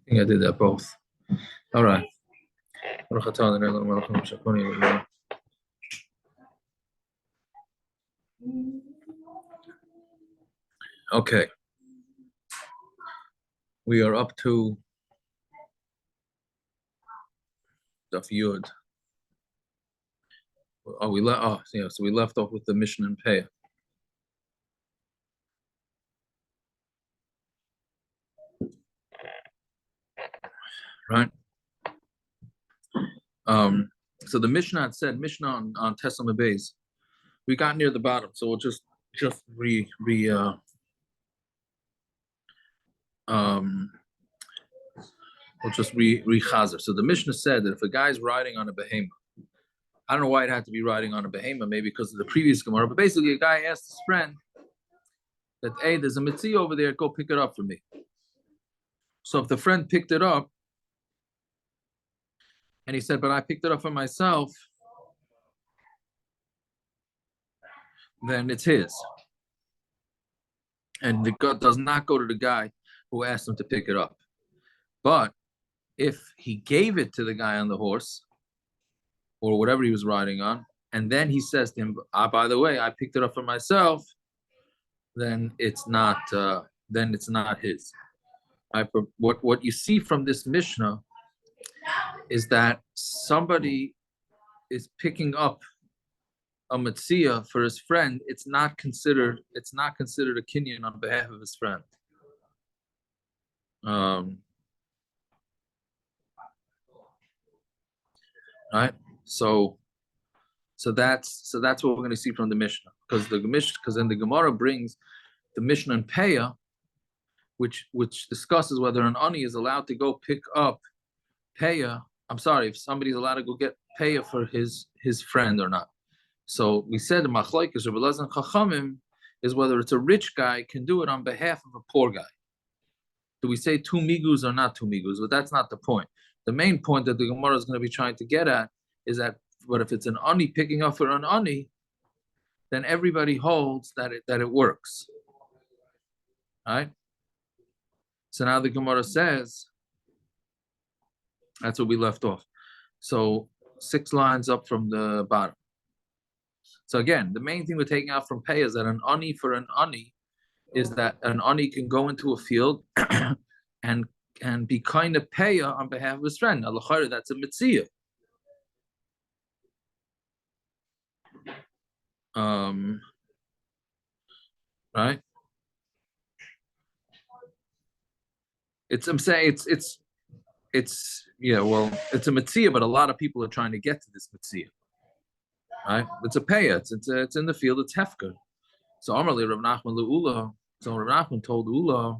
think I did that both. All right. Okay. We are up to Daf Yud. Oh, so we left off with the Mishnah and Pei. Right? So the Mishnah had said, Mishnah on Tesla Beis. We got near the bottom, so we'll just re-chazer. So the Mishnah said that if a guy's riding on a behemoth, I don't know why it had to be riding on a behemoth, maybe because of the previous Gemara, but basically a guy asked his friend that, hey, there's a Metzia over there, go pick it up for me. So if the friend picked it up, and he said, but I picked it up for myself, then it's his. And the gut does not go to the guy who asked him to pick it up. But if he gave it to the guy on the horse, or whatever he was riding on, and then he says to him, by the way, I picked it up for myself, then it's not his. What you see from this Mishnah is that somebody is picking up a Metzia for his friend. It's not considered a kinyan on behalf of his friend. Right? So that's what we're going to see from the Mishnah, because then the Gemara brings the Mishnah and Peah, which discusses whether an ani is allowed to go pick up Peah. I'm sorry, if somebody's allowed to go get Peah for his friend or not. So we said the machlokes Rebbe Elazar and Chachamim is whether it's a rich guy can do it on behalf of a poor guy. Do we say two migus or not two migus? But that's not the point. The main point that the Gemara is going to be trying to get at is that, but if it's an ani picking up for an ani, then everybody holds that it works. Right? So now the Gemara says, that's what we left off. So 6 lines up from the bottom. So again, the main thing we're taking out from Pei is that an ani for an ani is that an ani can go into a field and be kind of Peah on behalf of his friend. Al-Khayr, that's a Metzia. Right? I'm saying it's yeah, well, it's a Metzia, but a lot of people are trying to get to this Metzia. Right? It's a Peah. It's in the field. It's Hefker. So Amarli Rav Nachman Ula. So Rav Nachman told Ula.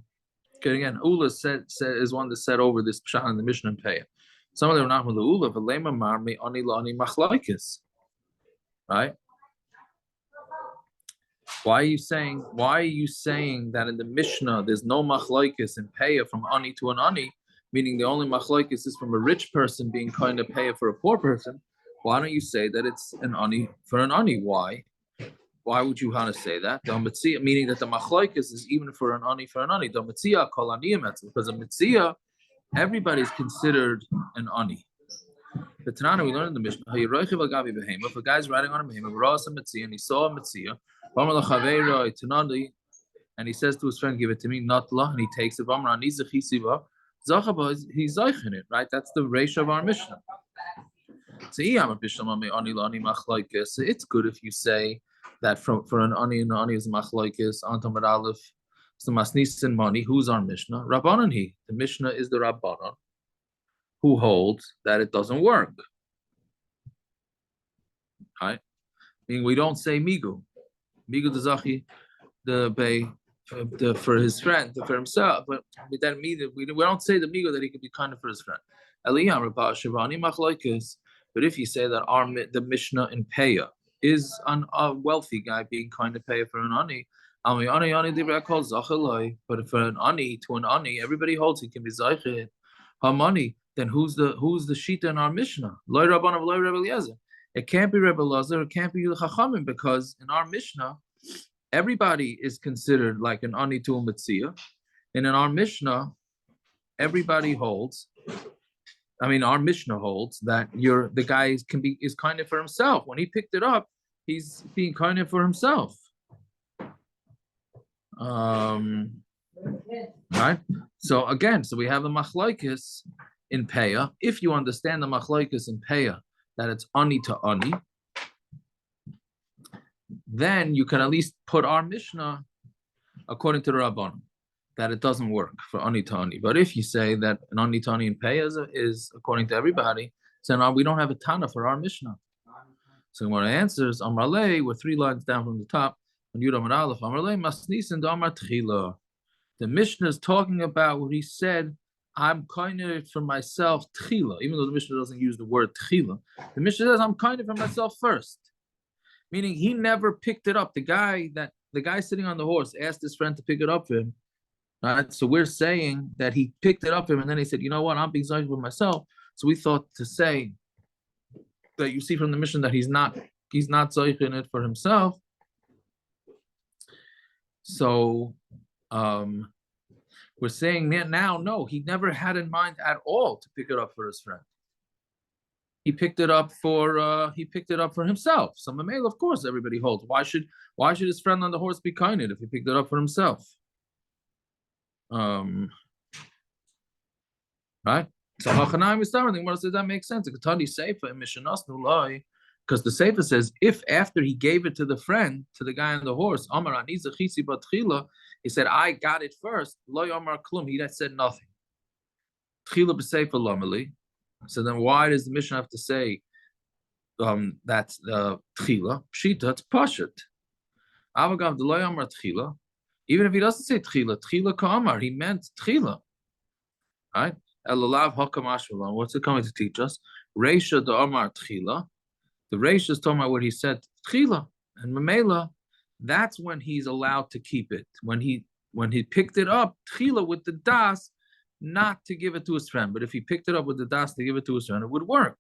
Okay, again, Ula said is one that said over this pshat in the Mishnah and Peah. Some of the Rav Nachman Ula v'lema marmi ani lani machlaikis. Right? Why are you saying that in the Mishnah there's no machlaikis in Peah from ani to an ani, meaning the only machlaikis is from a rich person being kind of Peah for a poor person? Why don't you say that it's an ani for an ani? Why? Why would you want to say that? The Metzia, meaning that the machlokes is even for an ani for an ani. The Metzia call aniyah Metzia, because a Metzia, everybody's considered an ani. The Tanana, we learned in the Mishnah, if a guy's riding on a behemoth, and he saw a Metzia, and he says to his friend, give it to me, not la, and he takes it, he's zeichen it, right? That's the ratio of our Mishnah. So it's good if you say that for an ani and an ani is machlokes antam aleph. So masnis and money. Who's our Mishnah? Rabbanan he. The Mishnah is the Rabbanan who holds that it doesn't work. Right? Meaning we don't say migu. Migu the zachi the bay for his friend for himself, but that means we don't say the migu that he can be kind of for his friend. Aliyam Rabba Shivani machlokes. But if you say that the Mishnah in Peah is a wealthy guy being kind of Peah for an ani, but for an ani to an ani, everybody holds he can be Zaychid. Hamani, then who's the Shita in our Mishnah? Loy Rabban of Loy Rebbe Eliezer. It can't be Rebbe Eliezer, it can't be Chachamim, because in our Mishnah, everybody is considered like an ani to a Metzia. And in our Mishnah, everybody holds. I mean, our Mishnah holds that the guy is kind of for himself. When he picked it up, he's being kind of for himself. Right. So again, we have the machlokes in Peah. If you understand the machlokes in Peah that it's ani to ani, then you can at least put our Mishnah according to the Rabbanan that it doesn't work for ani to ani. But if you say that an ani to ani in Peah is according to everybody, so now we don't have a Tana for our Mishnah. So when it answers Amrale, we're 3 lines down from the top. On Yud Amar Aleph, Amrale masnisin damar tchila. The Mishnah is talking about what he said. I'm kind of for myself tchila, even though the Mishnah doesn't use the word tchila. The Mishnah says I'm kind of for myself first, meaning he never picked it up. The guy sitting on the horse asked his friend to pick it up for him. Right? So we're saying that he picked it up for him, and then he said, "You know what? I'm being zeich for myself." So we thought to say that you see from the Mishnah that he's not zeich in it for himself. So we're saying now, no, he never had in mind at all to pick it up for his friend. He picked it up for himself. So Mamela, of course, everybody holds. Why should his friend on the horse be kind if he picked it up for himself? Right? So Hachanaim is starting. What says that makes sense? Because the Sefer says if after he gave it to the friend, to the guy on the horse, he said, I got it first. Lo Yomar Klum. He said nothing. So then why does the Mishnah have to say that's Tchila? Pshita, it's Pashat. Avagav Lo Yomar Tchila. Even if he doesn't say Tchila, Tchila Ka'amar, he meant Tchila. Right? Elalav Hakam Ashvalan. What's it coming to teach us? Reisha Da'amar Tchila. The Reisha is talking about what he said Tchila. And Mamela, that's when he's allowed to keep it. When he picked it up, Tchila with the das, not to give it to his friend. But if he picked it up with the das to give it to his friend, it would work.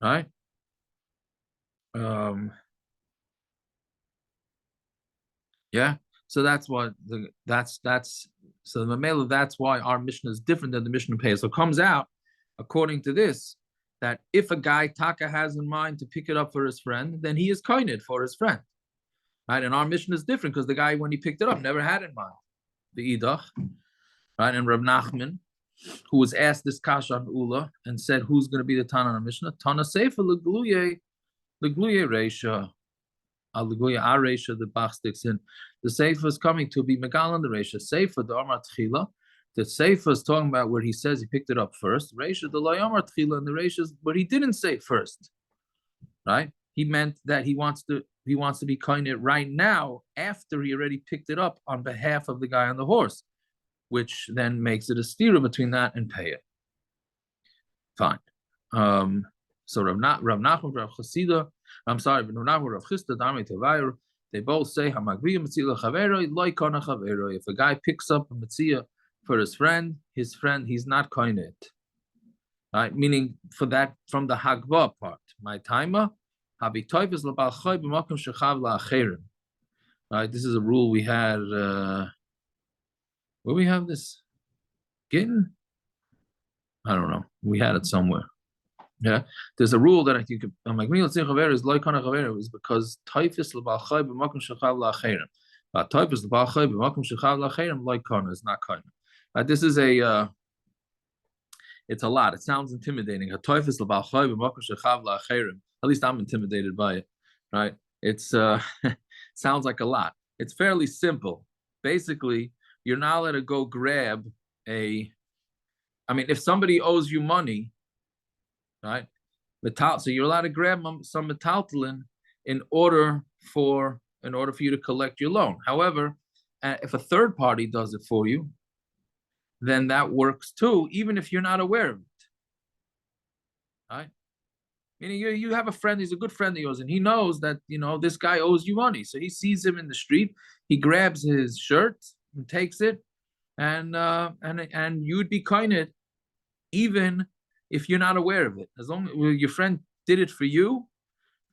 Right? Yeah. So that's what so the Mamela, that's why our Mishnah is different than the Mishnah Pei. So it comes out, according to this, that if a guy Taka has in mind to pick it up for his friend, then he is koined for his friend. Right? And our Mishnah is different because the guy, when he picked it up, never had in mind the Idach. Right? And Rav Nachman, who was asked this kasha on Ula and said, who's going to be the Tana on Mishnah? Tana Sefer Legluye Reisha. Allegoya Aresha, the Bach sticks in. The Sefer is coming to be Megal on the Reisha. Sefer, the Amar Tchila. The Sefer is talking about where he says he picked it up first. Reisha, the Lo Amar Tchila, and the Reisha is where he didn't say first. Right? He meant that he wants to be kind of right now after he already picked it up on behalf of the guy on the horse, which then makes it a stira between that and Peah. Fine. So Rav Nachman, Rav Chasida, I'm sorry, Rav Nachman, Rav Chisda, Dami Tevayr, they both say, Hamagriya Metzia Chavero, Loikona Chavero. If a guy picks up a Metzia for his friend, he's not kind of it. Right? Meaning, for that, from the Hagba part, my timer, Habi Toifes Labal Choy B'Makom Shechav La'acherim. Right? This is a rule we had, where we have this? Gittin? I don't know. We had it somewhere. Yeah, there's a rule that I think is loikana chaver is because typhus l'balchay b'makom shechav la'acherim, but typhus l'balchay b'makom shechav la'acherim loikana is not kind. This is it's a lot. It sounds intimidating. A typhus l'balchay b'makom shechav la'acherim. At least I'm intimidated by it. Right? It's sounds like a lot. It's fairly simple. Basically, you're not allowed to go grab if somebody owes you money. Right, so you're allowed to grab some metaltalin in order for you to collect your loan. However, if a third party does it for you, then that works too, even if you're not aware of it. Right? Meaning you have a friend, he's a good friend of yours, and he knows that this guy owes you money. So he sees him in the street, he grabs his shirt and takes it, and you'd be kind even if you're not aware of it. As long as your friend did it for you,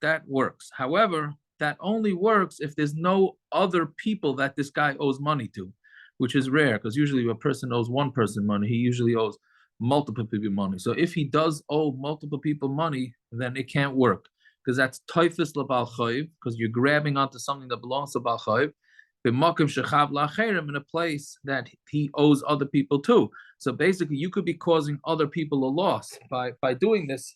that works. However, that only works if there's no other people that this guy owes money to. which is rare because usually a person owes one person money, he usually owes multiple people money. So if he does owe multiple people money, then it can't work because that's toifus lebal chayiv, because you're grabbing onto something that belongs to bal chayiv. In a place that he owes other people too. So basically, you could be causing other people a loss by doing this.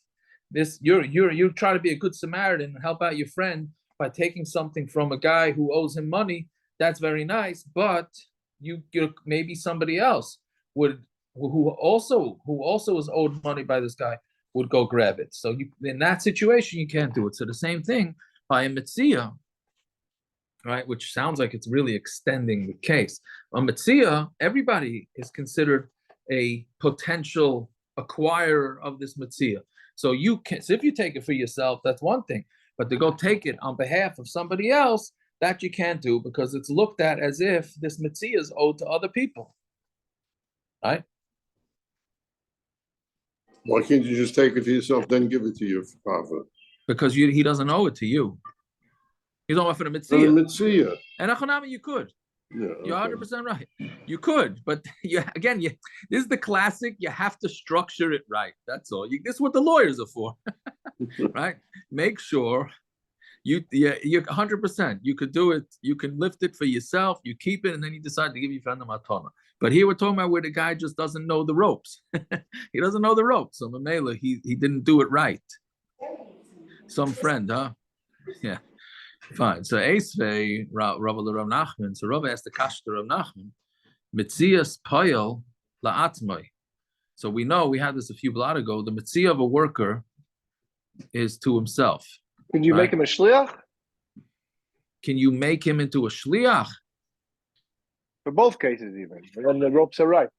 You try to be a good Samaritan and help out your friend by taking something from a guy who owes him money. That's very nice, but you maybe somebody else who also is owed money by this guy would go grab it. So in that situation you can't do it. So the same thing by a Metzia, right? Which sounds like it's really extending the case. A Metzia, everybody is considered a potential acquirer of this Metzia. So if you take it for yourself, that's one thing. But to go take it on behalf of somebody else, that you can't do because it's looked at as if this Metzia is owed to other people. Right? Why can't you just take it for yourself, then give it to your father? Because he doesn't owe it to you. He's only for the Metzia. And Achanami, you could. Yeah, You're 100% right. You could, but this is the classic. You have to structure it right. That's all. This is what the lawyers are for, right? Make sure you're 100%. You could do it. You can lift it for yourself. You keep it, and then you decide to give your friend a matana. But here we're talking about where the guy just doesn't know the ropes. He doesn't know the ropes. So Mamela, he didn't do it right. Some friend, huh? Yeah. Fine. So Esvei Rav Nachman. So Rav asked the Kash to Rav Nachman, Metzias Payel la'atzmai. So we know we had this a few blot ago. The Metzia of a worker is to himself. Could you make him a shliach? Can you make him into a shliach? For both cases, even. And then the ropes are right.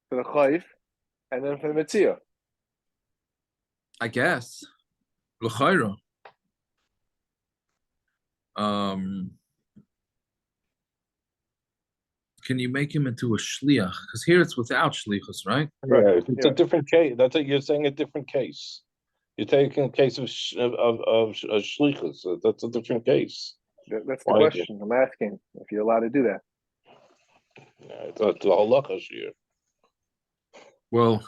For the chayiv, and then for the Metzia. I guess. L'chayra. Can you make him into a shliach? Because here it's without shlichus, right? Right. It's a different case. That's what you're saying. A different case. You're taking a case of shlichus. So that's a different case. That's the question. I'm asking if you're allowed to do that. Yeah, it's the halacha here. Well,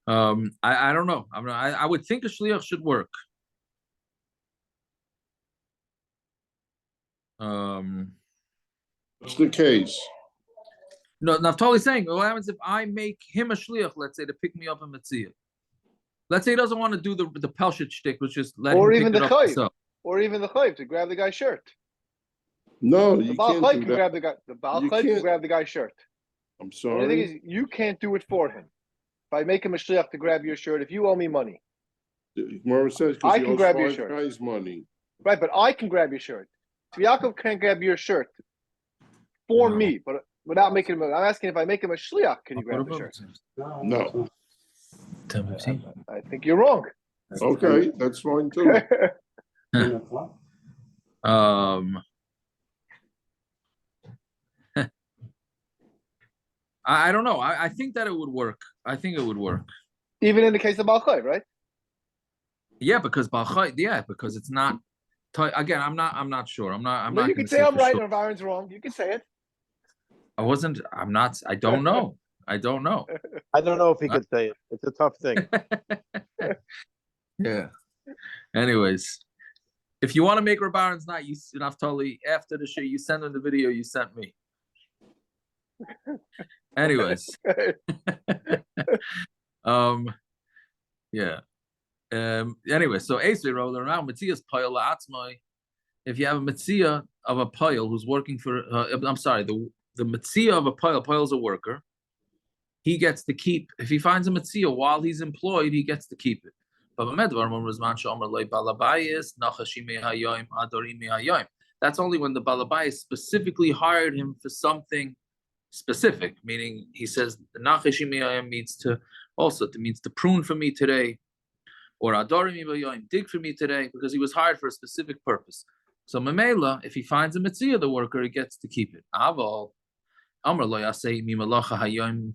I don't know. I would think a shliach should work. What's the case? No, Naftali's saying, what happens if I make him a shliach, let's say, to pick me up in Metzia? Let's say he doesn't want to do the pelshit shtick, which is let or him even pick the it up chayiv. himself. Or even the chayiv to grab the guy's shirt. No, the you Baal can't Chayiv do can that. grab the guy. The Baal Chayiv can grab the guy's shirt. I'm The thing sorry. is, you can't do it for him. If I make him a shliach to grab your shirt, if you owe me money, Gemara says I because he can owes grab your 5 shirt. guys money. right? But I can grab your shirt. So Yaakov can't grab your shirt for me, but without making him. I'm asking if I make him a shliach, can you grab the shirt? No. I think you're wrong. Okay, that's fine too. I don't know. I think that it would work. I think it would work. Even in the case of Baal Chayiv, right? Yeah, because because it's not. Again, I'm not sure. I'm not. You can say I'm right or Aaron's wrong. You can say it. I'm not. I don't know. I don't know. I don't know if he could say it. It's a tough thing. Yeah. Anyways, if you want to make Reb Aaron's night, Naftali, after the show, you send him the video you sent me. Anyways, yeah. Anyway, so Esrei wrote around Metzia's pile la'atzmai. If you have a Metzia of a pile who's working for, I'm sorry, the Metzia of a pile is a worker. He gets to keep. If he finds a Metzia while he's employed, he gets to keep it. That's only when the Balabayas specifically hired him for something specific, meaning he says the Nachashimiyayim means to prune for me today, or Adorim dig for me today, because he was hired for a specific purpose. So Mamela, if he finds a Metzia, the worker, he gets to keep it. Aval, Amar lo yasei mi malacha hayom.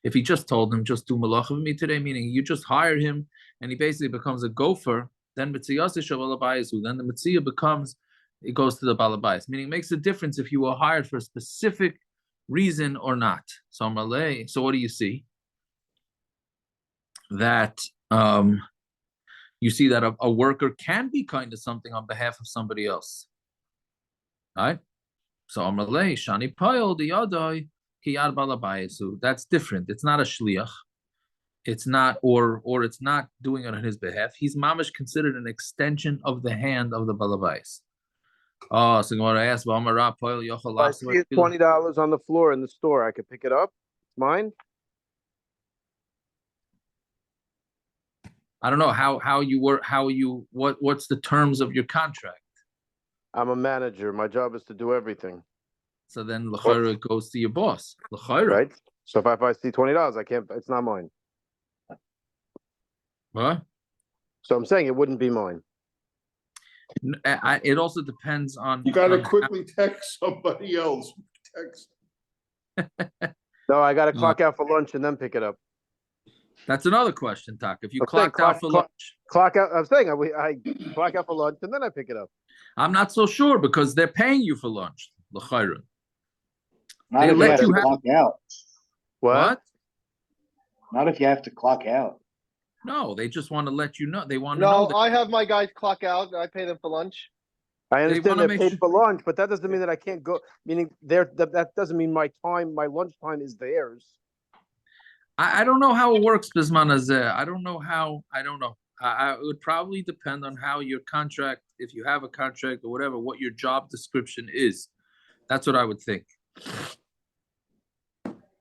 If he just told him, just do malacha for me today, meaning you just hired him and he basically becomes a gopher, then Metzia then the Metzia becomes it goes to the balabais. Meaning, it makes a difference if you were hired for a specific reason or not. So Malay. So what do you see? That you see that a worker can be kind to something on behalf of somebody else, right? So Amalei Shani Payol the Yadai Kiyad Balabayesu. That's different. It's not a shliach. It's not, or it's not doing it on his behalf. He's mamish considered an extension of the hand of the balabais. Oh, so when I asked V'amara Payol Yochel If I see it $20 on the floor in the store, I could pick it up. It's mine. I don't know how you work, what's the terms of your contract? I'm a manager. My job is to do everything. So then l'chayra it goes to your boss. L'chayra. Right. So if I see $20, I can't. It's not mine. What? So I'm saying it wouldn't be mine. It also depends on. You gotta quickly text somebody else. Text. No, I got to clock out for lunch and then pick it up. That's another question, Tak. If you I'm saying clocked out for lunch, clock out. I'm saying I clock out for lunch and then I pick it up. I'm not so sure because they're paying you for lunch. L'chayra. Not They if you let have you to have- clock out. What? Not if you have to clock out. No, they just want to let you know. They want to know No, that. I have my guys clock out. I pay them for lunch. I They understand wanna they're make paid sure- for lunch, but that doesn't mean that I can't go. Meaning, that doesn't mean my lunch time is theirs. I don't know how it works, Bisman Azeh. I don't know how. I don't know. It would probably depend on how your contract, if you have a contract or whatever, what your job description is. That's what I would think.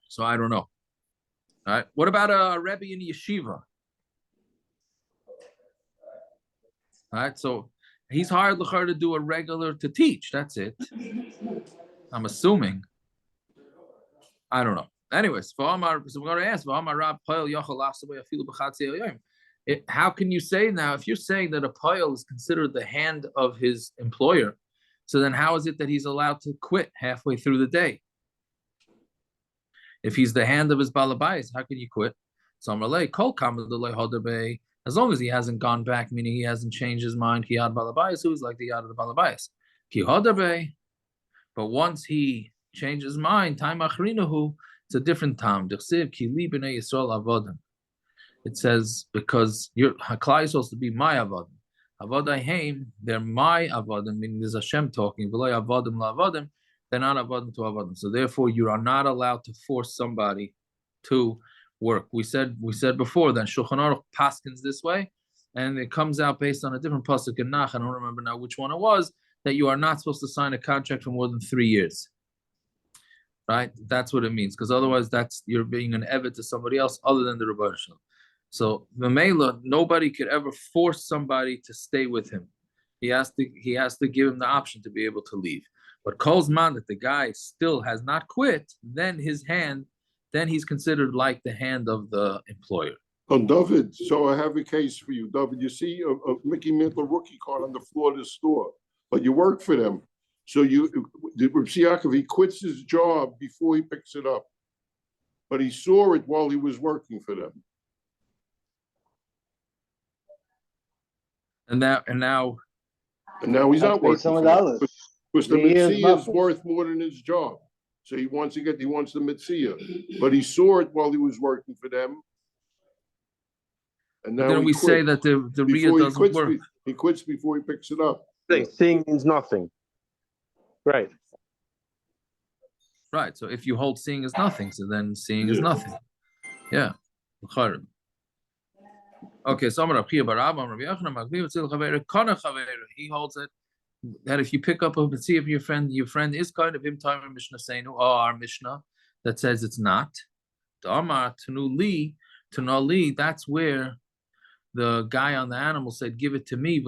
So I don't know. All right. What about a Rebbe in yeshiva? All right. So he's hired l'char to do a regular to teach. That's it. I'm assuming. I don't know. Anyways, so we're going to ask, how can you say now, if you're saying that a pile is considered the hand of his employer, so then how is it that he's allowed to quit halfway through the day? If he's the hand of his balabais, how can you quit? So as long as he hasn't gone back, meaning he hasn't changed his mind, ki yad balabais, who's like the yad of the balabais. Ki hodabe, but once he changes his mind, time achrinahu, it's a different time. It says because your Haklai is supposed to be my avodim. Avodai they're my avodim, meaning there's Hashem talking. Avodim la avodim, they're not avodim to avodim. So therefore, you are not allowed to force somebody to work. We said before that Shulchan Aruch paskins this way, and it comes out based on a different pasuk in Nach. I don't remember now which one it was, that you are not supposed to sign a contract for more than 3 years. Right? That's what it means, because otherwise you're being an evet to somebody else other than the Rebbe Shalom. So the Mela, nobody could ever force somebody to stay with him. He has to give him the option to be able to leave. But calls man that the guy still has not quit, then he's considered like the hand of the employer. Oh, David, so I have a case for you, David. You see a Mickey Mantle rookie card on the floor of the store, but you work for them. So he quits his job before he picks it up, but he saw it while he was working for them. And now he's not working some for dollars. them because the He is Metzia is nothing. worth more than his job. So he wants the Metzia, but he saw it while he was working for them. And now Then we say that the Riyah before doesn't work. He quits before he picks it up. Seeing means nothing. Right. Right. So if you hold seeing is nothing, so then seeing is nothing. Yeah. Okay, so he holds it that if you pick up a Metzia of your friend is kind of him time in Mishnah saying, oh, our Mishnah that says it's not. That's where the guy on the animal said, give it to me.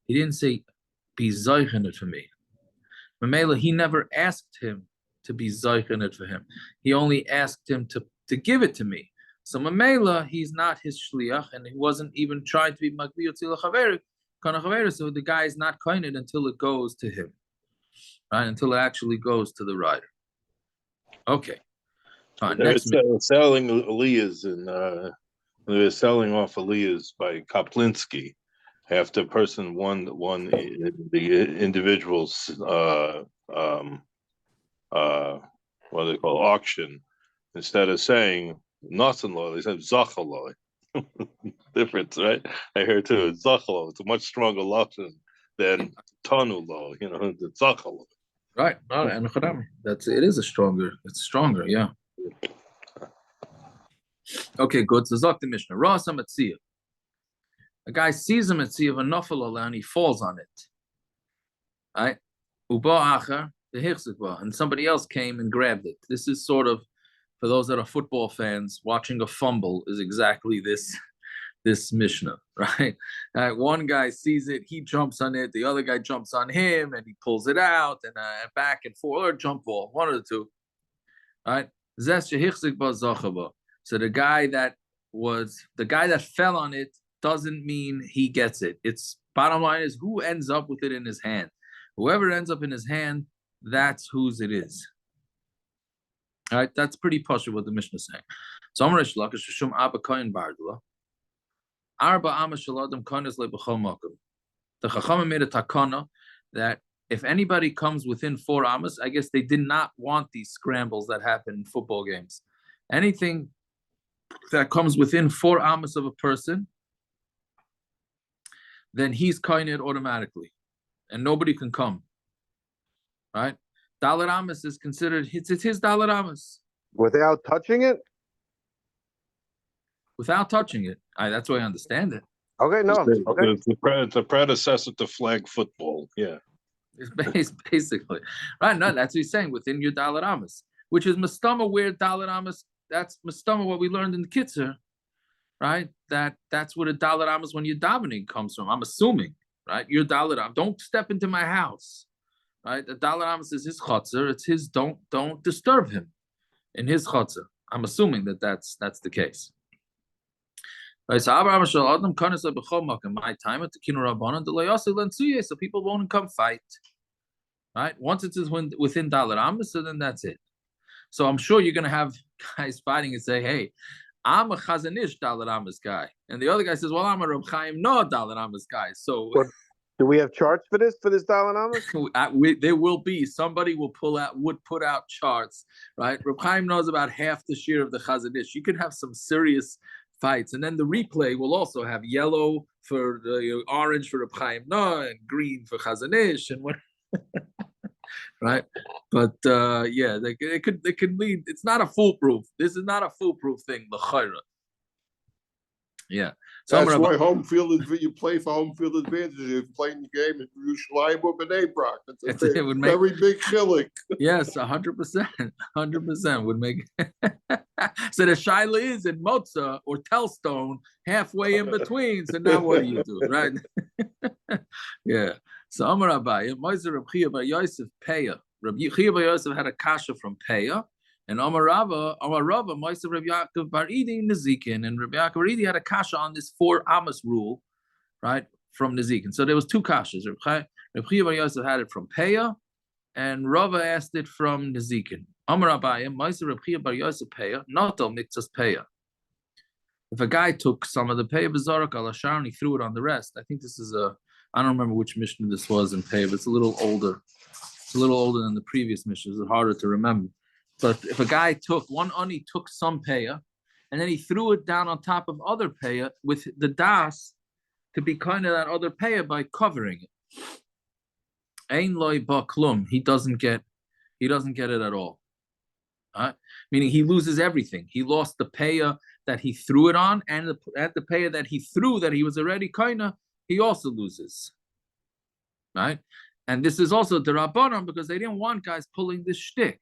He didn't say, be zeichen it for me. Mamela, he never asked him to be zeichen it for him. He only asked him to give it to me. So Mamela, he's not his shliach, and he wasn't even trying to be makbiyot tzila chaveru. So the guy is not koined until it goes to him, right? Until it actually goes to the rider. Okay. Fine. They're Next selling Aliyahs and they're selling off Aliyahs by Kaplinsky, After person won the individual's what do they call auction, instead of saying Nasan, they said Zachaloi. Difference, right? I hear too. It's Zachalo. It's a much stronger lashon than Tanulo. The Zachalo. Right. No, and that's it. Is a stronger. It's stronger. Yeah. Okay. Good. So Zok the Mishnah. Rasa Metzia. A guy sees a Metzia of a nafal and he falls on it. Right. Uba acher the hichzikba, and somebody else came and grabbed it. This is sort of, for those that are football fans, watching a fumble is exactly this Mishnah, right? One guy sees it, he jumps on it, the other guy jumps on him, and he pulls it out, and back and forth, or jump ball, one of the two, right? So the guy that fell on it doesn't mean he gets it. It's bottom line is who ends up with it in his hand. Whoever ends up in his hand, that's whose it is. All right, that's pretty posh what the Mishnah is saying. So Amar Shlach Shum Abba Kohen Bardula. Arba Amma Shaladam Koines Le B'chol Makom. The Chachamim made a takana that if anybody comes within 4 amas, I guess they did not want these scrambles that happen in football games. Anything that comes within 4 amas of a person, then he's koined automatically, and nobody can come. Right? Dalet amas is considered it's his dalet amas Without touching it? without touching it. That's the way I understand it. Okay, no. Okay. It's a predecessor to flag football. Yeah. It's basically right. No, that's what he's saying within your dalet amas, which is mastama where dalet amas. That's mastama what we learned in the Kitzur, right? That's what a dalet amas when you're davening comes from. I'm assuming, right? Your dalet amas. Don't step into my house, right? The dalet amas is his chotzer. It's his. Don't disturb him in his chotzer. I'm assuming that's the case. Right, so Adam my time at the Kinu so people won't come fight. Right? Once it's within Dalet Amas, so then that's it. So I'm sure you're gonna have guys fighting and say, "Hey, I'm a Chazanish Dalet Amas guy," and the other guy says, "Well, I'm a Reb Chaim no Dalet Amas guy." So Do we have charts for this Dalet Amas? There will be somebody would put out charts, right? Reb Chaim knows about half the share of the Chazanish. You can have some serious fights, and then the replay will also have yellow for the orange for Reb Chaim no and green for Chazanish and what. Right, but yeah, they could lead. It's not a foolproof. This is not a foolproof thing. The chayra. Yeah, so that's why home field you play for home field advantage. You're playing the game in Yerushalayim or Bnei Brak. That's a very big chilling. Yes, 100%, 100% would make. So the shaila is in Motza or Telstone, halfway in between. So now what do you do, right? Yeah. So Amar Abaye, Moiser Reb Chia bar Yosef Peya. Reb Chia bar Yosef had a kasha from Peya, and Amar Rava, Moiser Reb Yaakov bar Idi Nezikin, and Reb Yaakov bar Idi had a kasha on this 4 amas rule, right, from Nezikin. So there was 2 kashas. Reb Chia bar Yosef had it from Peya, and Rava asked it from Nezikin. Amar Abaye, Moiser Reb Chia bar Yosef Peya, not al mikzas Peya. If a guy took some of the Peya b'zorak al ashar and he threw it on the rest, I think this is I don't remember which Mishnah this was in Peya, but it's a little older. It's a little older than the previous Mishnah. It's harder to remember. But if a guy took some Peya, and then he threw it down on top of other Peya with the das to be kind of that other Peya by covering it. Ein loy baklum. He doesn't get it at all. Meaning he loses everything. He lost the Peya that he threw it on, and the Peya that he threw that he was already kinda, he also loses. Right? And this is also the Rabbanon because they didn't want guys pulling this shtick.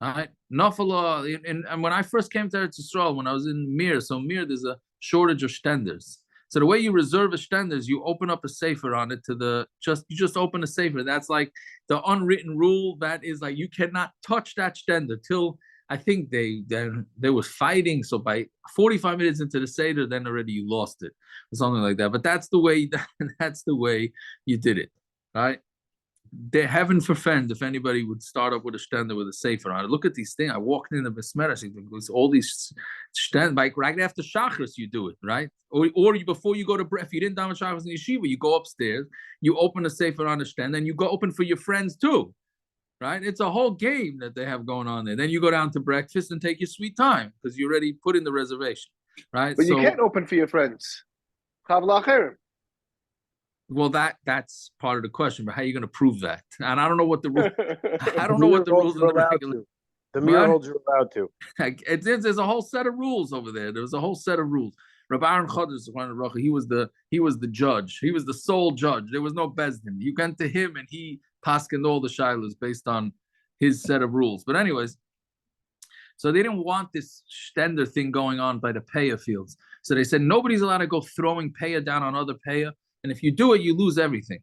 Right? Nafala, and when I first came to Eretz Yisrael, when I was in Mir, so Mir, there's a shortage of shtenders. So the way you reserve a shtenders, you open up a sefer on it you just open a sefer. That's like the unwritten rule. That is like you cannot touch that shtender till I think they were fighting. So by 45 minutes into the seder, then already you lost it or something like that. But that's the way you did it, right? they're heaven for friends if anybody would start up with a stender with a sefer on it. Look at these things. I walked in the Besmeres, all these stand like right after Shachris, you do it, right? Or before you go to if you didn't daven Shachris in yeshiva, you go upstairs, you open a sefer on the stand, and you go open for your friends too. Right? It's a whole game that they have going on there. Then you go down to breakfast and take your sweet time because you already put in the reservation. Right? But you can't open for your friends. Well, that's part of the question, but how are you going to prove that? And I don't know what the rule. I don't know what the rules in the regular. The mirror holds you're allowed to. There's a whole set of rules over there. There's a whole set of rules. Rabbi Aaron Chodesh, he was the judge. He was the sole judge. There was no bezdin. You went to him and he paskined all the shilas based on his set of rules. But anyways, so they didn't want this stender thing going on by the paya fields. So they said nobody's allowed to go throwing paya down on other paya. And if you do it, you lose everything.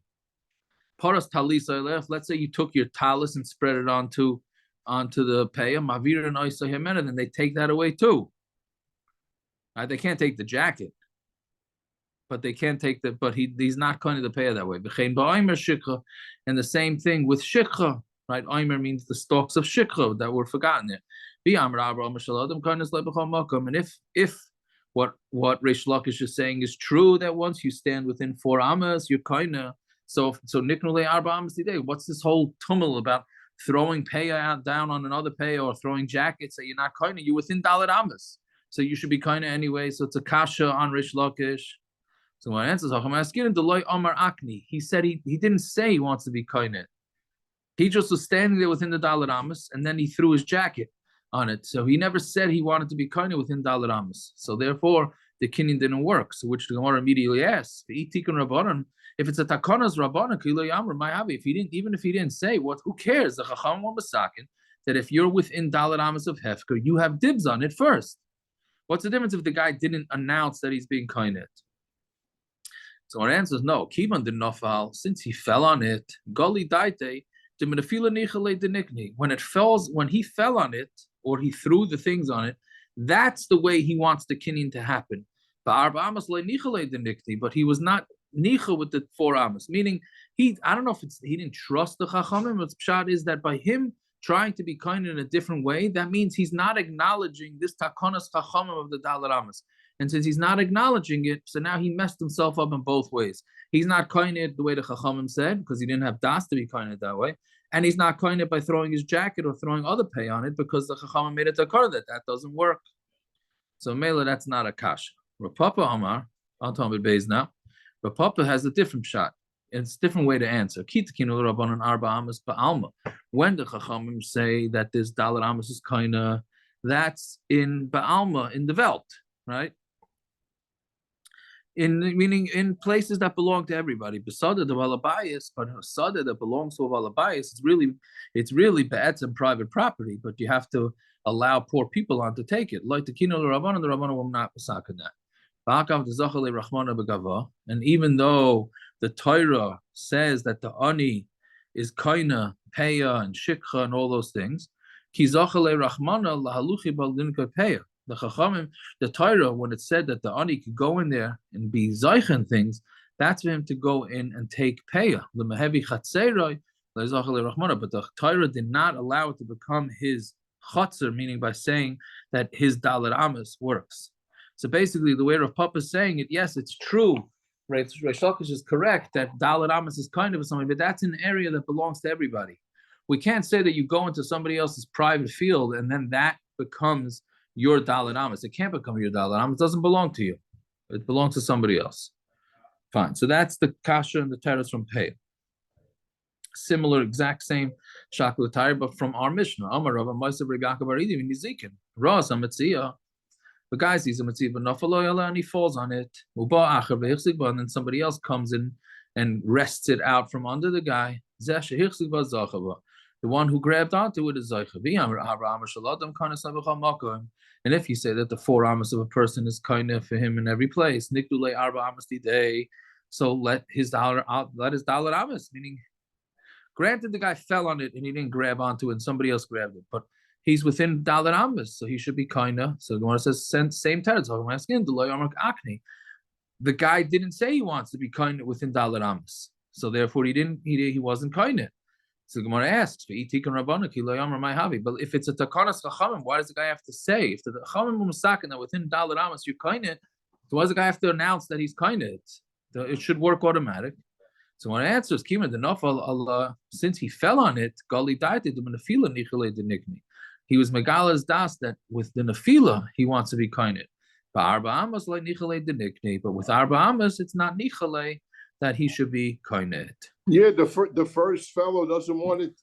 Paras talis, let's say you took your talis and spread it onto the paya, mavir and oisa hemena, then they take that away too. Right? They can't take the jacket, but they can take the. But he's not kind of the paya that way. And the same thing with shikha, right? Oimer means the stalks of shikha that were forgotten there. And if what Reish Lakish is saying is true, that once you stand within 4 amas, you're kinda so niknule arba amas today. What's this whole tumult about throwing paya down on another paya or throwing jackets that you're not kinda? You're within dalet amas, so you should be kinda anyway. So it's a kasha on Reish Lakish. So my answer is he said he didn't say he wants to be kinda. He just was standing there within the dalet amas, and then he threw his jacket on it. So he never said he wanted to be kind within Dalet Amos. So therefore, the kinyan didn't work. So which the Gemara immediately asks, if it's a takonas rabbanon, if he didn't, even if he didn't say what, who cares? The chacham were masakin that if you're within Dalet Amos of Hefker, you have dibs on it first. What's the difference if the guy didn't announce that he's being kind it? So our answer is no. Kivan did nafal, since he fell on it. Goli daite. When he fell on it, or he threw the things on it, that's the way he wants the kinyan to happen. But he was not nicha with the 4 amas, meaning I don't know if he didn't trust the chachamim, but pshat is that by him trying to be kind in a different way, that means he's not acknowledging this takonas chachamim of the dalet amas. And since he's not acknowledging it, so now he messed himself up in both ways. He's not kind it the way the chachamim said, because he didn't have das to be kind it that way. And he's not kind it by throwing his jacket or throwing other pay on it because the chachamim made it takar that doesn't work. So Mela, that's not a kasha. Rapapa Amar, I'll tell him Beis now. Rapapa has a different shot. It's a different way to answer. When the chachamim say that this dalet amas is kinda, that's in Ba'alma, in the Welt, right? Meaning in places that belong to everybody. Besada the Valabayas, but Sada that belongs to a Valabayas, it's really bad and private property, but you have to allow poor people on to take it. Like the Kino Rabban, and the Rabban will not pasak in that. And even though the Torah says that the ani is kaina, peya, and shikha, and all those things, ki zachale rachmana lahaluchi baldinka peya. The Chachamim, the Torah, when it said that the ani could go in there and be zeichen things, that's for him to go in and take peya. The mehevi chatzerai, but the Torah did not allow it to become his chatzer, meaning by saying that his dalet amas works. So basically, the way Rav Papa is saying it, yes, it's true. Reish Lakish is correct that dalet amas is kind of something, but that's an area that belongs to everybody. We can't say that you go into somebody else's private field and then that becomes your dalet amas. It can't become your dalet amas. It doesn't belong to you. It belongs to somebody else. Fine. So that's the kasha and the teres from Pei. Similar, exact same shaklatari, but from our Mishnah. Amar Rav Ma'aser Rebbe Baridi in Nizikin. Ras Metzia. The guy sees a Metzia, and he falls on it. And then somebody else comes in and wrests it out from under the guy. The one who grabbed onto it is Zaycha. And if you say that the 4 amas of a person is kind of for him in every place, so let his dalet amas, meaning granted the guy fell on it and he didn't grab onto it and somebody else grabbed it, but he's within dalet amas, so he should be kinda. So the one says same territory. I'm asking the guy didn't say he wants to be kinda within dalet amas, so therefore he wasn't kinda. So Gemara asks, but if it's a takanas chachamim, why does the guy have to say? If the chachamim musakin that within dalet amos you kainit, so why does the guy have to announce that he's kainit? It should work automatic. So when I answers Kima the Nafal Allah, since he fell on it, Gali died to the Nafila Nichale de Nikni. He was Megala's das that with the Nafila he wants to be kainit. But Arba Amas like Nichale de Nikni, but with Arba Amas it's not Nichale that he should be kainit. Yeah, the first fellow doesn't want it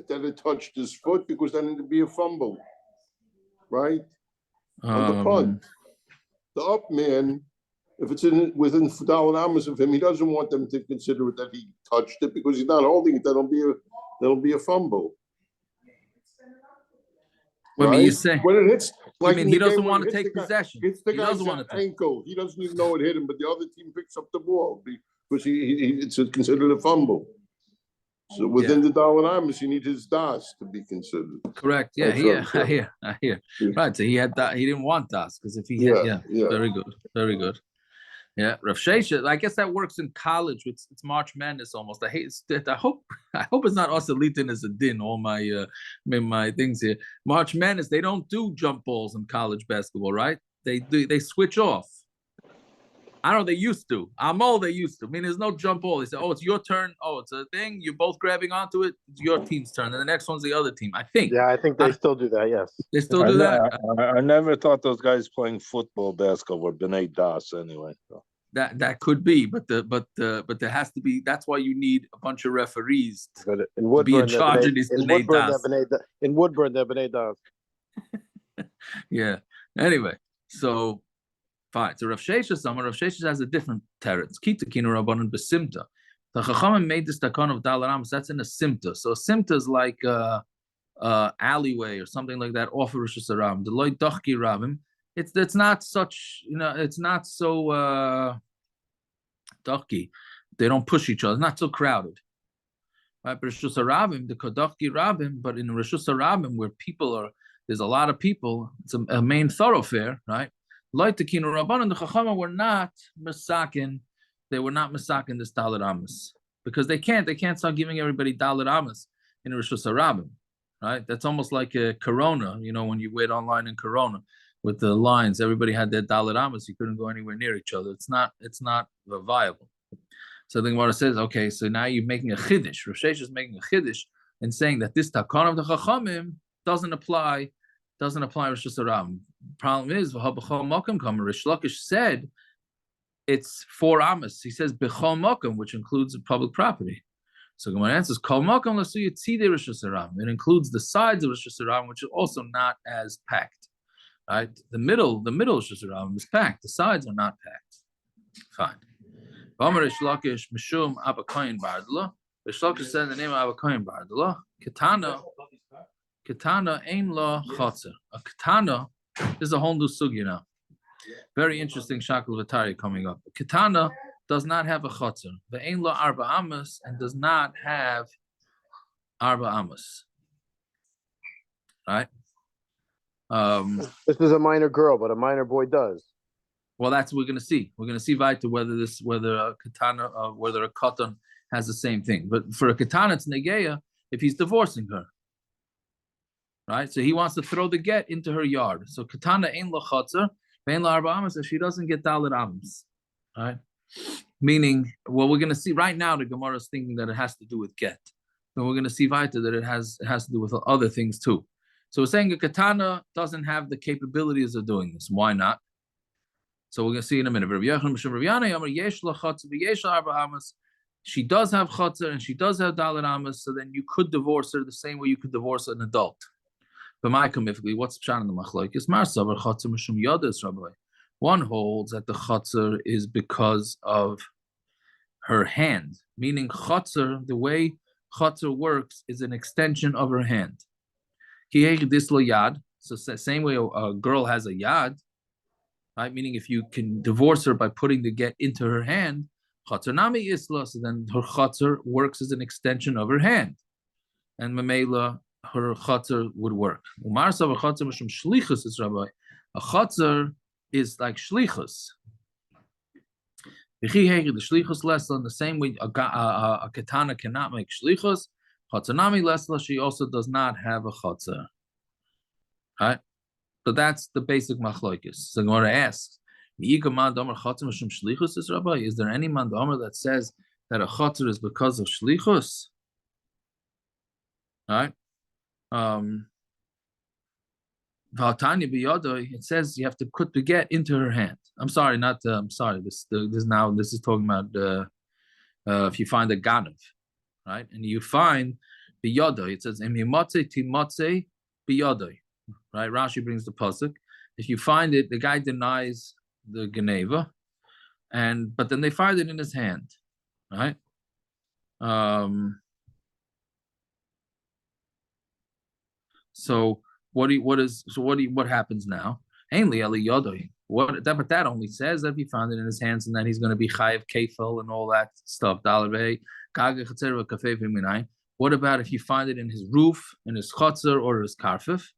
that it touched his foot because then it'd be a fumble, right? On the punt, the up man, if it's within Dalet Amos of him, he doesn't want them to consider it that he touched it because he's not holding it. That'll be a fumble. What Right? you say? When it hits, like he doesn't want to take possession. It's the He guy's doesn't want to take. ankle. He doesn't even know it hit him, but the other team picks up the ball because it's considered a fumble. So within the Dalet Amos, you need his das to be considered. Correct. Yeah, I hear. Yeah. Right. So he had that. He didn't want das because if he Yeah. very good. Yeah, Rav Shesha. I guess that works in college. It's March Madness almost. I hope it's not Osalitin as a din. All my things here. March Madness. They don't do jump balls in college basketball, right? They switch off. I don't know. They used to. I'm old. They used to. I mean, there's no jump ball. They say, "Oh, it's your turn. Oh, it's a thing. You're both grabbing onto it. It's your team's turn, and the next one's the other team." I think. Yeah, I think they still do that. Yes, They still do that. I never thought those guys playing football, basketball were B'nai Das anyway. So. That could be, but there has to be. That's why you need a bunch of referees but in to be Woodburn, in charge of these B'nai Das. in Woodburn, they're B'nai Das. Yeah. Anyway, so fine. So Rav Shesha has a different teretz. Kita kinu rabbanon besimta. The Chachamim made this takon of Dalet Amos. That's in a simta. So a simta is like alleyway or something like that off of Rosh Hashanah. The loy dochki rabim. It's not such, it's not so dochki. They don't push each other. It's not so crowded. Right? But Rosh Hashanah, the kodochki rabim. But in Rosh Hashanah, where there's a lot of people. It's a main thoroughfare, right? Like the Kinu Rabbanan, the Chachama were not masakin. They were not masakin this Dalet Amos because they can't start giving everybody Dalet Amos in Rosh Hashanah, right? That's almost like a Corona. When you wait online in Corona with the lines, everybody had their Dalet Amos. You couldn't go anywhere near each other. It's not viable. So the Gemara says, okay, so now you're making a chiddush. Rosh Hashanah is making a chiddush and saying that this takon of the Chachamim doesn't apply Rosh Hashanah. Problem is, Rish Lakish said it's 4 Amos. He says Bechol Mokum, which includes public property. So Gemara answers Kol Mokum Lasu Yitzidei Rosh Hashanah. It includes the sides of Rosh Hashanah, which are also not as packed. Right? The middle of Rosh Hashanah is packed. The sides are not packed. Fine. Rish Lakish Mishum Abba Kohen Bardala. Rish Lakish said the name of Abba Kohen Bardala. Katana ain la chotzer. A katana is a whole new sugya now. Very interesting shakal v'tari coming up. A katana does not have a chotzer. The ain la arba amos and does not have arba amos. Right? This is a minor girl, but a minor boy does. Well, that's what we're going to see. We're going to see weiter whether a katana, whether a katan has the same thing. But for a katana, it's negeya if he's divorcing her. Right, so he wants to throw the get into her yard. So katana ein la chotzer, vein la arba amos, if she doesn't get dalet amos, right? Meaning, well, we're going to see right now the Gemara is thinking that it has to do with get, but we're going to see weiter that it has to do with other things too. So we're saying a katana doesn't have the capabilities of doing this. Why not? So we're going to see in a minute. She does have chotzer and she does have dalet amos, so then you could divorce her the same way you could divorce an adult. But what's Pshan in the Machlokes? Marsavar chotzer mishum yodas, Rabbi. One holds that the chotzer is because of her hand, meaning chotzer, the way chotzer works is an extension of her hand. Yad. So same way a girl has a yad, right? Meaning if you can divorce her by putting the get into her hand, chotzer nami isla, so then her chotzer works as an extension of her hand. And mamela, her chotzer would work. Umar sav chotzer mishum shlichus is Rabbi. A chotzer is like shlichus. The shlichus lesson, the same way a katana cannot make shlichus, Chatzanami lesla, she also does not have a chatzar. Right? So that's the basic machlokes. So I'm going to ask, is there any man domer that says that a chatzar is because of shlichus? Right? It says you have to put the get into her hand. I'm sorry, not. I'm sorry. This is talking about if you find a ganav, right? And you find biyodai. It says emimotze timotze biyodai, right? Rashi brings the pasuk. If you find it, the guy denies the geneva, but then they find it in his hand, right? So what happens now? But that only says that he found it in his hands and that he's going to be chayiv kefil and all that stuff. What about if you find it in his roof, in his chotzer or his karfif?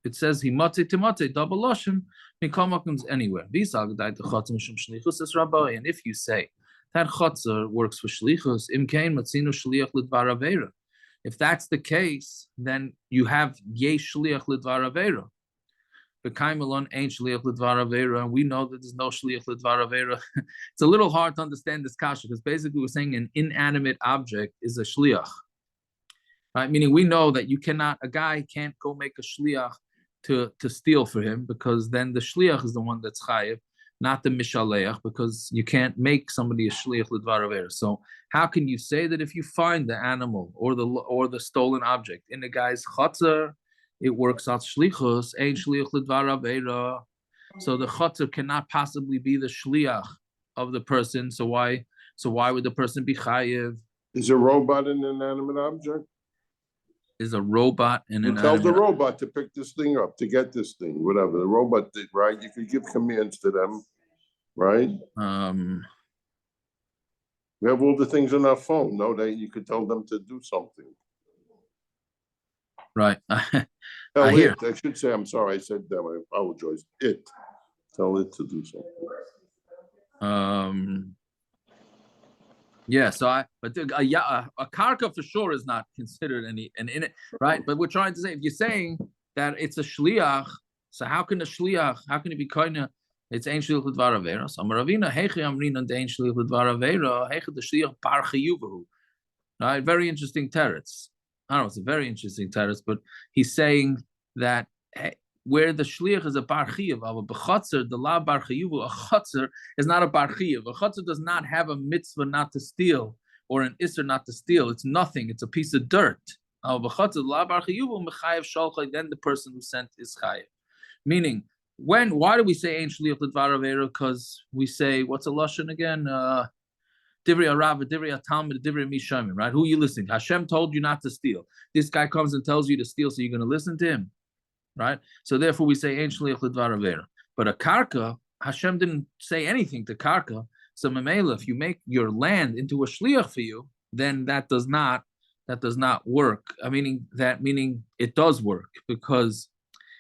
It says he matze timotze double lashon mikomakums anywhere. And if you say that chotzer works for shlichus, imkein matzinu shliach lidvar avera. If that's the case, then you have yesh shliach lidvar avera. B'kaimelon ain't shliach lidvar avera, and we know that there's no shliach lidvar avera. It's a little hard to understand this kasha because basically we're saying an inanimate object is a shliach, right? Meaning we know that a guy can't go make a shliach to steal for him because then the shliach is the one that's chayiv, not the mishaleach, because you can't make somebody a shliach lidvar avera. So how can you say that if you find the animal or the stolen object in a guy's chatzar, it works out shlichus, ain't shliach lidvar avera. So the chatzar cannot possibly be the shliach of the person. So why would the person be chayiv? Is a robot an inanimate object? Is a robot an You tell the robot to pick this thing up, to get this thing, whatever. The robot did, right? You could give commands to them, right? We have all the things on our phone, no? You could tell them to do something. Right. Tell I hear. I should say, I'm sorry, I said that. I apologize. Tell it to do something. Yeah, so a karka for sure is not considered in it, right? But we're trying to say, if you're saying that it's a shliach, so how can it be kind? It's ain't shliach l'dvar avera. So Amaravina hechi amrina de ain't shliach l'dvar avera hechi the shliach par chiyuvahu. Right, very interesting teretz. I don't know, it's a very interesting teretz, but he's saying that where the shliach is a bar chiyuv, of a b'chatzar, the la bar chiyuv, a chatzar is not a bar chiyuv. A chatzar does not have a mitzvah not to steal or an isser not to steal. It's nothing. It's a piece of dirt. Of a chatzar, la bar chiyuv, mechayev shalchay, then the person who sent is chayev. Meaning, why do we say ain't shliach l'dvar avera? Because we say, what's a lashon again? Divrei Arav, Divrei Talmud, Divrei Mishamim, right? Who are you listening? Hashem told you not to steal. This guy comes and tells you to steal, so you're going to listen to him. Right? So therefore we say, ain't shliach l'dvar avera. But a karka, Hashem didn't say anything to karka. So memela, if you make your land into a shliach for you, then that does not work. Meaning it does work because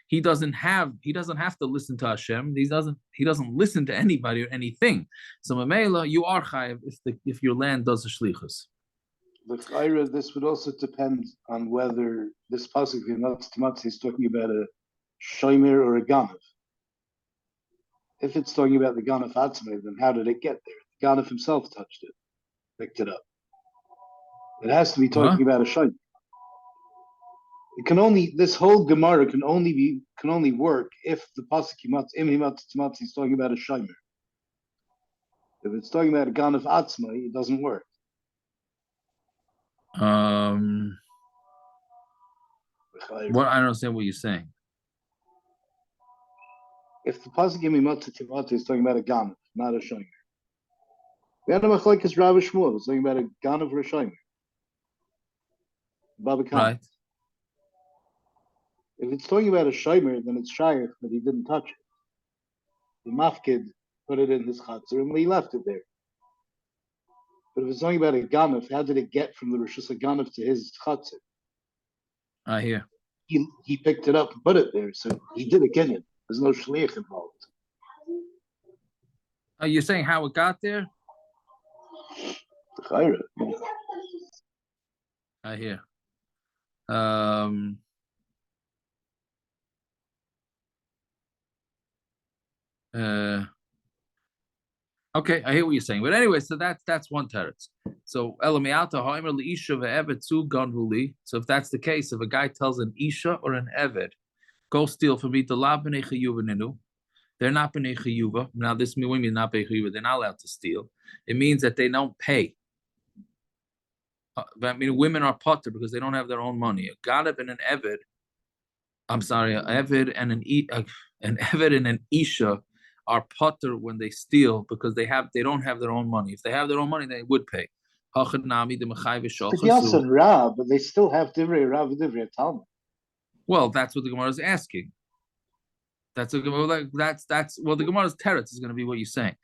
he doesn't have to listen to Hashem. He doesn't listen to anybody or anything. So memela, you are chayiv if your land does a shlichus. The Chaira, this would also depend on whether this pasuk is talking about a shomer or a ganav. If it's talking about the ganav atzmei, then how did it get there? The ganav himself touched it, picked it up. It has to be talking about a shomer. This whole Gemara can only work if the pasuk is talking about a shomer. If it's talking about a ganav atzmei, it doesn't work. What I don't understand what you're saying. If the pasuk is talking about a ganav, not a shomer. We had a machlokes Rav Shmuel. It's talking about a ganav or a shomer. Bava. Right. If it's talking about a shomer, then it's shaykh, but he didn't touch it. The mafkid put it in his chatzar and he left it there. But if it's talking about a ganav, how did it get from the Rishus HaGanav to his chatzar? I hear. He picked it up and put it there, so he did a kinyan. There's no shliach involved. Are you saying how it got there? Chayra, yeah. I hear. Okay, I hear what you're saying. But anyway, so that's one teretz. So Elamiata Haimer Isha ve'eved zu ganvuli. So if that's the case, if a guy tells an Isha or an Eved, go steal for me the la b'nei chayuva ninu, they're not b'nei chayuva. Now this means not b'nei chayuva. They're not allowed to steal. It means that they don't pay. I mean, women are potter because they don't have their own money. A Ganav and an Eved, I'm sorry, an Eved and an Eved and an Isha are potter when they steal because they don't have their own money. If they have their own money, they would pay. But yes, and Rab, but they still have Divrei Rav and Divrei Talmud. Well, that's what the Gemara is asking. That's the Gemara's teretz is going to be what you're saying.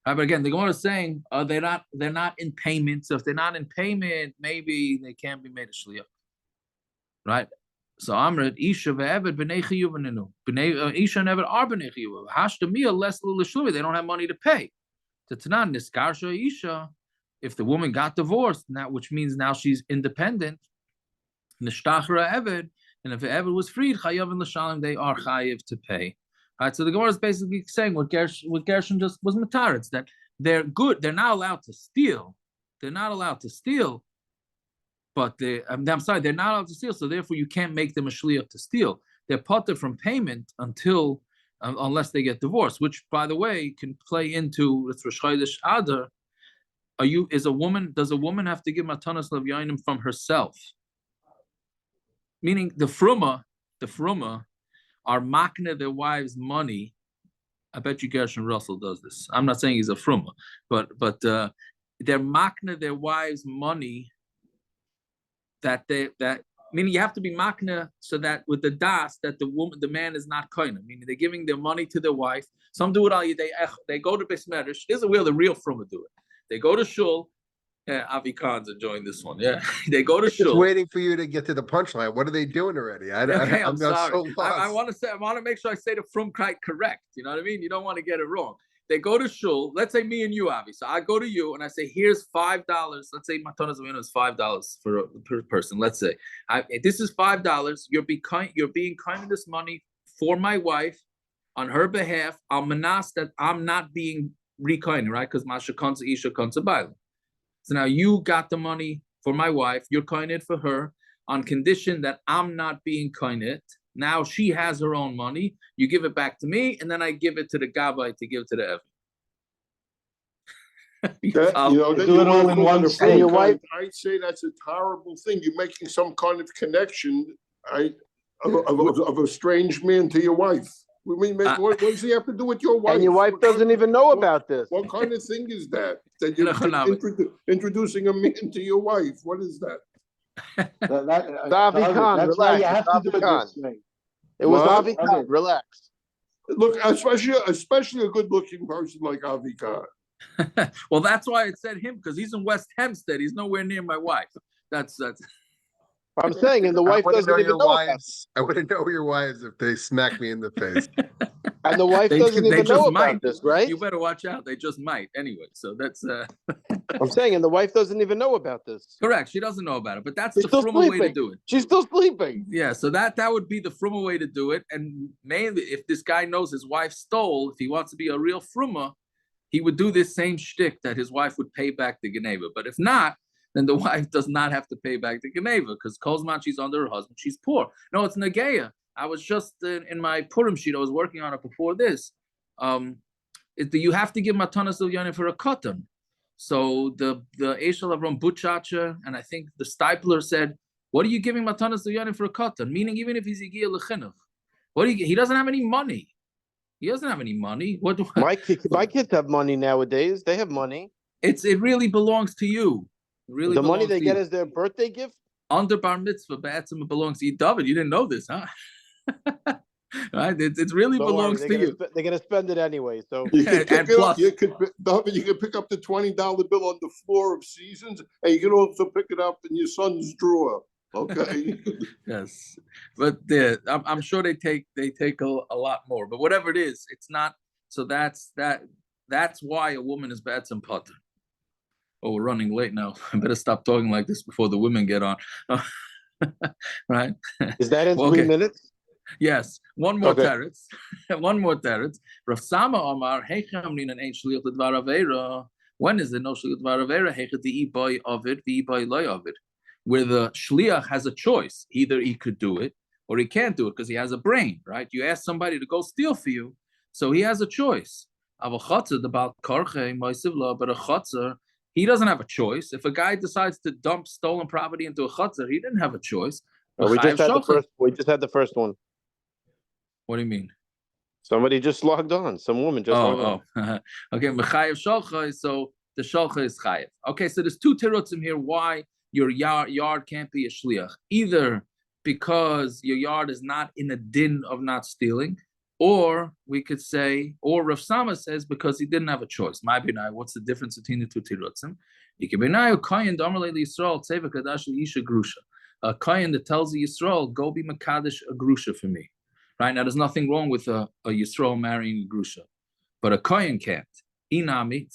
But again, the Gemara is saying they're not in payment. So if they're not in payment, maybe they can't be made a shliach, right? So Amrit Isha ve'eved b'nei chiyuv nenu. Isha and Eved are b'nei chiyuv. Hashtamiyah less l'shlumi. They don't have money to pay. To Tanan niskarsha Isha. If the woman got divorced, now which means now she's independent. Nishtachra Eved, and if the Eved was freed, chayav and l'shalim, they are chayiv to pay. Right. So the Gemara is basically saying what Gershon just was mataritz, that they're good. They're not allowed to steal. They're not allowed to steal. But I'm sorry, they're not allowed to steal, so therefore you can't make them a shliach to steal. They're potter from payment unless they get divorced, which, by the way, can play into Rosh Chodesh Adar. Does a woman have to give matanas levyanim from herself? Meaning the fruma are makna their wives' money. I bet you Gershon Russell does this. I'm not saying he's a fruma, but they're makna their wives' money. That meaning you have to be makna so that with the das that the man is not koina. Meaning they're giving their money to their wife. Some do it they go to Besmerish. This is where the real fruma do it. They go to shul. Avi Khan's enjoying this one. Yeah, they go to shul. Just waiting for you to get to the punchline. What are they doing already? I'm sorry. So lost. I want to make sure I say the frum correct. You know what I mean? You don't want to get it wrong. They go to shul. Let's say me and you, Avi. So I go to you and I say, "Here's $5. Let's say matanas avinu is $5 per person. Let's say this is $5. You're being kind of this money for my wife on her behalf. I'll manas that I'm not being re-kind, right? Because masha kansa isha kansa baila. So now you got the money for my wife. You're kind it for her on condition that I'm not being kind it. Now she has her own money. You give it back to me, and then I give it to the Gabbai to give to the Evan. Do it all in one state. Your wife. I'd say that's a terrible thing. You're making some kind of connection, right, of a strange man to your wife. What does he have to do with your wife? And your wife doesn't even know about this. What kind of thing is that? That you're introducing a man to your wife? What is that? Avi Khan, that's why you relax. have to Avi do it Khan. this way. It was What? Avi Khan. Relax. Look, especially a good-looking person like Avi Khan. Well, that's why it said him, because he's in West Hempstead. He's nowhere near my wife. That's I'm saying, and the wife doesn't even know about this. I wouldn't know your wives if they smack me in the face. And the wife They doesn't even just know about might. this, right? You better watch out. They just might. Anyway, so that's I'm saying, and the wife doesn't even know about this. correct. She doesn't know about it, but that's She's the still fruma way to sleeping. do it. She's still sleeping. Yeah, so that would be the fruma way to do it. And mainly, if this guy knows his wife stole, if he wants to be a real fruma, he would do this same shtick that his wife would pay back the Geneva. But if not, then the wife does not have to pay back the Geneva because Kozman, she's under her husband, she's poor. No, it's Nageya. I was just in my Purim sheet, I was working on it before this. You have to give Matanas Ilyanim for a cotton. So the Eshel Avram Butchacha, and I think the Stipler said, what are you giving Matanas Ilyanim for a cotton? Meaning, even if he's Yigia Lechinuch, he doesn't have any money. He doesn't have any money. My kids have money nowadays. They have money. It really belongs to you. Really, the money they get is their birthday gift. Under bar mitzvah, ba'atzim, it belongs to you. David, you didn't know this, huh? Right? It really belongs to you. They're gonna spend it anyway. So You could And pick it up. plus- David, you could pick up the $20 bill on the floor of Seasons, and you can also pick it up in your son's drawer. Okay. Yes, but I'm sure they take a lot more. But whatever it is, it's not. So that's why a woman is ba'atzim potter. Oh, we're running late now. I better stop talking like this before the women get on. Right? Is that in Well, 3 okay. minutes? Yes. One more Okay. teretz. One more teretz. Rav Sama Omar, Heichem Ninan Ein Shliach L'Dvar Avera. When is there no Shliach L'Dvar Avera? Heichet Di'i Boi Ovid, Di'i Boi Loi Ovid. Where the Shliach has a choice. Either he could do it or he can't do it because he has a brain, right? You ask somebody to go steal for you, so he has a choice. But a chotzer, he doesn't have a choice. If a guy decides to dump stolen property into a chotzer, he didn't have a choice. We just had the first. We just had the first one. What do you mean? Somebody just logged on. Some woman just logged on. Okay, mechayev shalcha. So the shalcha is chayev. Okay, so there's two terutzim here why your yard can't be a shliach. Either because your yard is not in a din of not stealing, or we could say, or Rav Sama says because he didn't have a choice. My binai, what's the difference between the two terutzim? A kayan that tells the Yisrael, go be makadosh a grusha for me. Right now, there's nothing wrong with a Yisrael marrying a grusha, but a kayan can't. Inami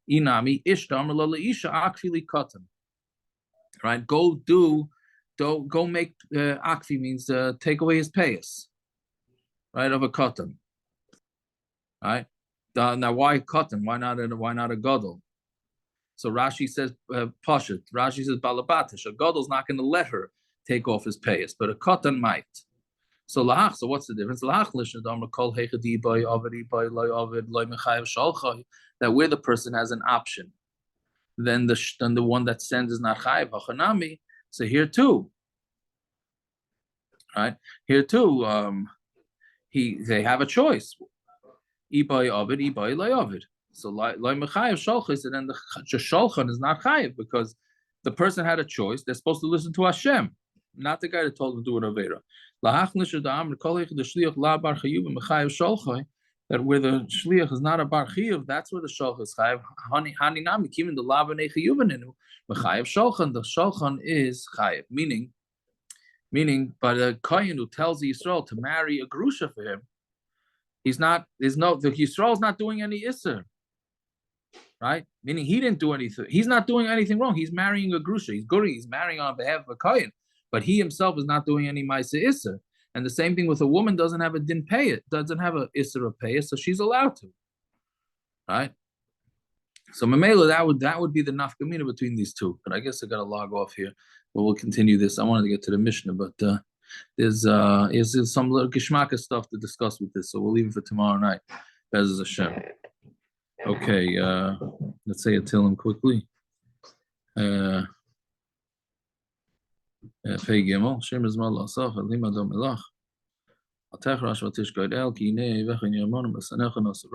ishtam la isha akfili katan. Right, go make akfi means take away his payas. Right, of a katan. Right, now why katan? Why not a gadol? So Rashi says pashat. Rashi says balabatish. A gadol's not going to let her take off his payas, but a katan might. So lahach. So what's the difference? Lahach lishnadam kol heichadi by avedi by loy aved loy mechayev shalchay. That where the person has an option, then the one that sends is not chayev hachanami. So here too, right? Here too, they have a choice. Ibay aved, ibay loy aved. So loy mechayev shalchay. So then the shalchan is not chayev because the person had a choice. They're supposed to listen to Hashem, not the guy that told them to do an avera. That where the shliach is not a bar chiyuv, that's where the shulchan is chayiv. Haninami kimin the lava nechiyuveninu. Mechayiv shulchan, the shulchan is chayiv. Meaning, by the kohen who tells the Yisrael to marry a grusha for him, the Yisrael is not doing any isser, right? Meaning he didn't do anything. He's not doing anything wrong. He's marrying a grusha. He's marrying on behalf of a kohen. But he himself is not doing any ma'aseh isser. And the same thing with a woman doesn't have a din pay it, doesn't have a isser of pay it, so she's allowed to. Right? So Mamela, that would be the nafkamina between these two. But I guess I gotta log off here. But we'll continue this. I wanted to get to the Mishnah, but there's some little gishmaka stuff to discuss with this, so we'll leave it for tomorrow night. Bez Hashem. Okay, let's say a Tillim quickly. Pei Gimel, Shem is Mal Asaf, Lima Domelach. Atech Rash Vatish Gaidel, Ki Ne, Vechin Yamon, Basanecha Nasra.